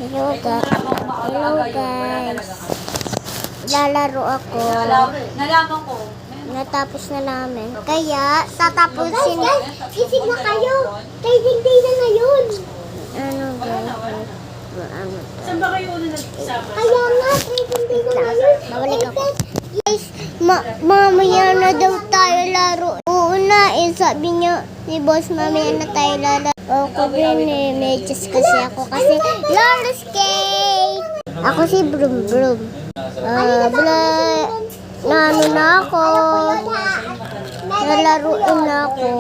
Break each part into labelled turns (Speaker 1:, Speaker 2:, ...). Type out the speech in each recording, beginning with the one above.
Speaker 1: Hello guys. Lalaro ako.
Speaker 2: Nalaman ko.
Speaker 1: Natapos na namin. Kaya, tatapusin. Gising na kayo. Trading day na ngayon. Ano guys?
Speaker 2: Saan ba kayo na nagsama?
Speaker 1: Kaya nga, trading day na ngayon. Babalik ako. Guys, mamaya na daw tayo laro. Oo na, sabi niya ni boss, mamaya na tayo laro. Ako din medyo kasi ako kasi laro skate. Ako si Brum Brum. Ano na ako. Nalaruin na ako.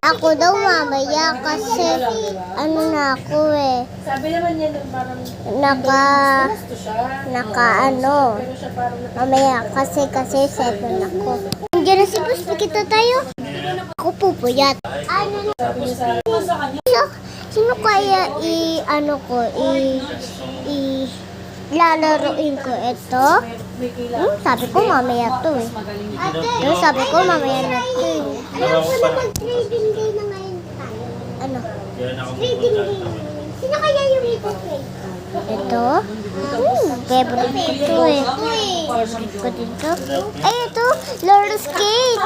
Speaker 1: Ako daw mamaya kasi ano na ako eh.
Speaker 2: Sabi naman niya parang
Speaker 1: Mamaya kasi 7 ako. Nandiyan na si boss, kita tayo. Ako pupuyat. Sino kaya lalaruin ko ito? Sabi ko mamaya to eh. Sabi ko mamaya na to eh. Alam ko na mag-trading day na ngayon tayo. Ano? Trading day. Sino kaya yung ito-trade? Ito? Favorite ko to eh. Favorite ko dito. Ay, ito. Roller skate.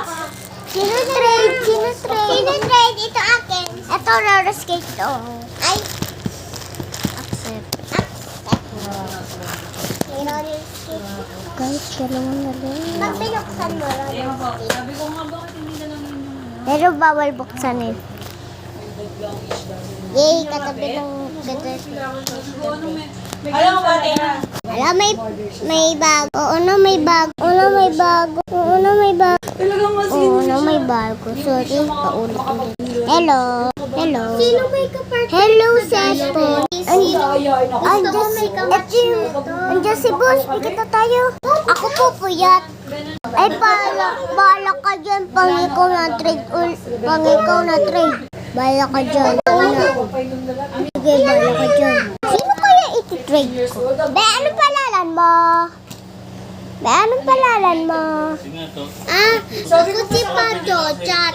Speaker 1: Sino trade? Ito akin. Ito roller skate to. Ay. Accept. Guys, kailangan na rin. Pag binuksan mo,
Speaker 2: sabi ko nga bakit hindi na lang yun yung
Speaker 1: pero bawal buksan eh. Yay, katabi ng
Speaker 2: alam mo ba, Tena?
Speaker 1: Alam, may bago. Oo na, may bago. Oo na, may bago.
Speaker 2: Talagang mas
Speaker 1: May bago. Sorry, paulit ulit. Hello. Sino may kapart? Hello, cellphone. Andiyan si boss. Pikita tayo. Ako po puyat. Ay, bala ka dyan. Pangikaw na trade. Bala ka dyan. Sige, bala ka dyan. Sino kaya iti-trade ko? Anong palalan mo? Ako si Pato, chat.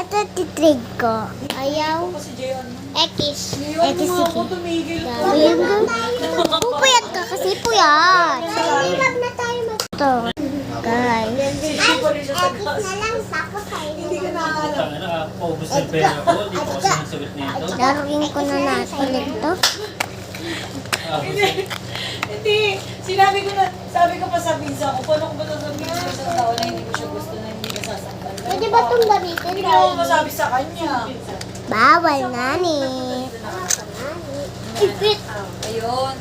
Speaker 1: Ito iti-trade ko. Ayaw. X. Sige. Pupuyat ka kasi puyat. Hirap na tayo ito. Guys. X na lang, tapos
Speaker 2: hindi ka nakakala.
Speaker 1: Laruin ko na natin ito.
Speaker 2: Hindi. Sabi ko pa sa pinsa ko, paano ko ba sasabihin sa isang tao na hindi ko siya gusto na hindi ka sasaktan?
Speaker 1: Pwede ba itong gamitin?
Speaker 2: Hindi ko masabi sa kanya.
Speaker 1: Bawal na ni.
Speaker 2: Ayun.